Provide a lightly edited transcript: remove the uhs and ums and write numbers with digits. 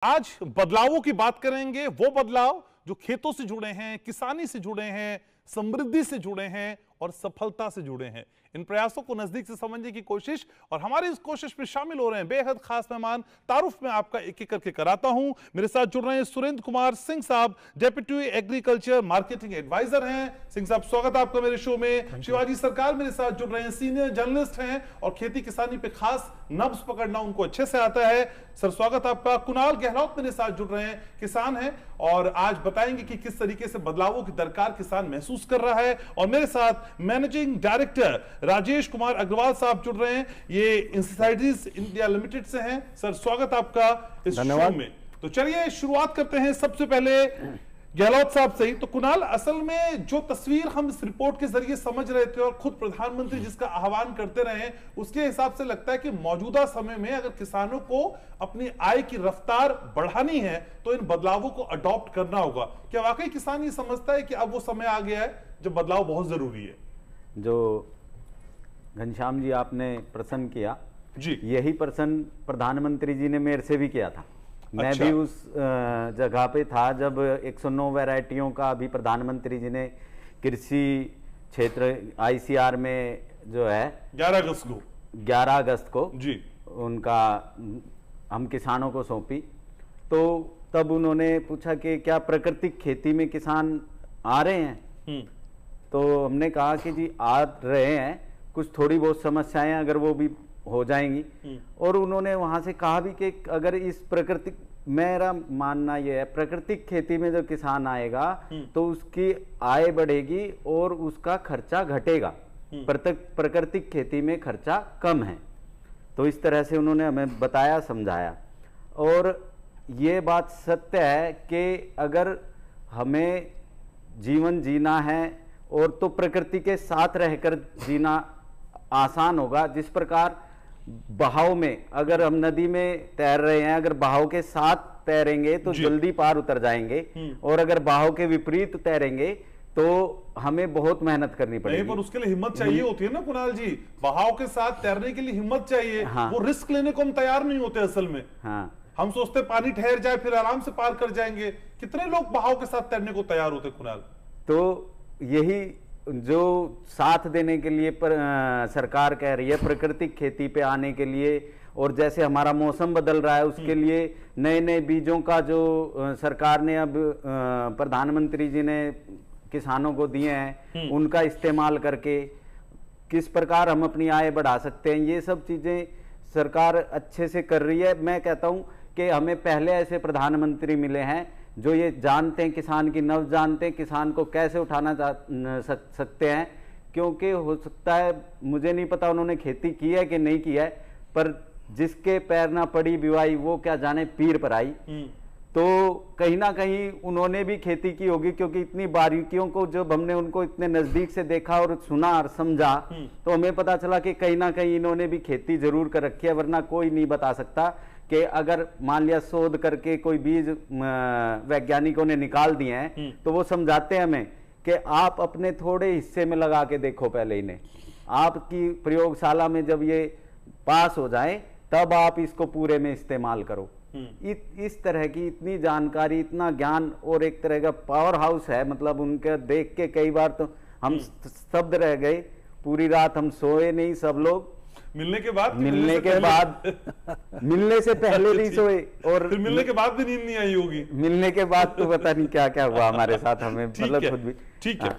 आज बदलावों की बात करेंगे, वो बदलाव जो खेतों से जुड़े हैं, किसानी से जुड़े हैं, समृद्धि से जुड़े हैं और सफलता से जुड़े हैं। इन प्रयासों को नजदीक से समझने की कोशिश, और हमारी इस कोशिश में शामिल हो रहे हैं बेहद खास मेहमान। तारुफ में आपका एक एक करके कराता हूं। मेरे साथ जुड़ रहे हैं सुरेंद्र कुमार सिंह साहब, डेप्यूटी एग्रीकल्चर मार्केटिंग एडवाइजर हैं। सिंह साहब, स्वागत है आपका मेरे शो में। शिवाजी सरकार मेरे साथ जुड़ रहे हैं, सीनियर जर्नलिस्ट हैं और खेती किसानी पे खास नब्ज पकड़ना उनको अच्छे से आता है। सर, स्वागत आपका। कुणाल गहलोत मेरे साथ जुड़ रहे हैं, किसान हैं और आज बताएंगे कि किस तरीके से बदलावों की दरकार किसान महसूस कर रहा है। और मेरे साथ मैनेजिंग डायरेक्टर राजेश कुमार अग्रवाल साहब जुड़ रहे हैं, ये इंसाइडर्स इंडिया लिमिटेड से हैं। सर, स्वागत आपका इस शो में। तो चलिए शुरुआत करते हैं सबसे पहले गहलोत साहब से ही। तो कुणाल, असल में जो तस्वीर हम इस रिपोर्ट के जरिए समझ रहे थे और खुद प्रधानमंत्री जिसका आह्वान करते रहे, उसके हिसाब से लगता है कि मौजूदा समय में अगर किसानों को अपनी आय की रफ्तार बढ़ानी है तो इन बदलावों को अडॉप्ट करना होगा। क्या वाकई किसान ये समझता है कि अब वो समय आ गया है जब बदलाव बहुत जरूरी है? जो घनश्याम जी आपने प्रश्न किया जी, यही प्रश्न प्रधानमंत्री जी ने मेरे से भी किया था। मैं अच्छा। भी उस जगह पे था जब 109 वैरायटियों का अभी प्रधानमंत्री जी ने कृषि क्षेत्र ICR में जो है 11 अगस्त को जी उनका हम किसानों को सौंपी। तो तब उन्होंने पूछा कि क्या प्राकृतिक खेती में किसान आ रहे हैं। तो हमने कहा कि जी आ रहे हैं, कुछ थोड़ी बहुत समस्याएं अगर वो भी हो जाएंगी। और उन्होंने वहां से कहा भी कि अगर इस प्राकृतिक, मेरा मानना यह है, प्राकृतिक खेती में जो किसान आएगा तो उसकी आय बढ़ेगी और उसका खर्चा घटेगा। प्राकृतिक खेती में खर्चा कम है। तो इस तरह से उन्होंने हमें बताया, समझाया। और ये बात सत्य है कि अगर हमें जीवन जीना है और तो प्रकृति के साथ रहकर जीना आसान होगा। जिस प्रकार बहाव में, अगर हम नदी में तैर रहे हैं, अगर बहाव के साथ तैरेंगे तो जल्दी पार उतर जाएंगे, और अगर बहाव के विपरीत तैरेंगे तो हमें बहुत मेहनत करनी पड़ेगी। पर उसके लिए हिम्मत चाहिए होती है ना कुणाल जी। बहाव के साथ तैरने के लिए हिम्मत चाहिए। हाँ। वो रिस्क लेने को हम तैयार नहीं होते असल में। हाँ। हम सोचते पानी ठहर जाए फिर आराम से पार कर जाएंगे। कितने लोग बहाव के साथ तैरने को तैयार होते कुणाल? तो यही जो साथ देने के लिए सरकार कह रही है प्राकृतिक खेती पे आने के लिए, और जैसे हमारा मौसम बदल रहा है उसके लिए नए नए बीजों का जो सरकार ने अब प्रधानमंत्री जी ने किसानों को दिए हैं, उनका इस्तेमाल करके किस प्रकार हम अपनी आय बढ़ा सकते हैं, ये सब चीजें सरकार अच्छे से कर रही है। मैं कहता हूं कि हमें पहले ऐसे प्रधानमंत्री मिले हैं जो ये जानते हैं, किसान की नब्ज जानते हैं, किसान को कैसे उठाना सकते हैं। क्योंकि हो सकता है, मुझे नहीं पता उन्होंने खेती की है कि नहीं की है, पर जिसके पैर ना पड़ी बिवाई वो क्या जाने पीर पर आई। तो कहीं ना कहीं उन्होंने भी खेती की होगी, क्योंकि इतनी बारीकियों को जब हमने उनको इतने नजदीक से देखा और सुना और समझा तो हमें पता चला कि कहीं ना कहीं इन्होंने भी खेती जरूर कर रखी है। वरना कोई नहीं बता सकता कि अगर मान लिया शोध करके कोई बीज वैज्ञानिकों ने निकाल दिए हैं तो वो समझाते हैं हमें कि आप अपने थोड़े हिस्से में लगा के देखो पहले इन्हें, आपकी प्रयोगशाला में जब ये पास हो जाए तब आप इसको पूरे में इस्तेमाल करो। इस तरह की इतनी जानकारी, इतना ज्ञान, और एक तरह का पावर हाउस है। मतलब उनके देख के कई बार तो हम स्तब्ध रह गए, पूरी रात हम सोए नहीं सब लोग। मिलने के बाद मिलने से पहले नहीं सोए, और फिर मिलने के बाद भी नींद नहीं आई होगी। मिलने के बाद तो पता नहीं क्या क्या हुआ हमारे साथ, हमें मतलब खुद भी। ठीक है।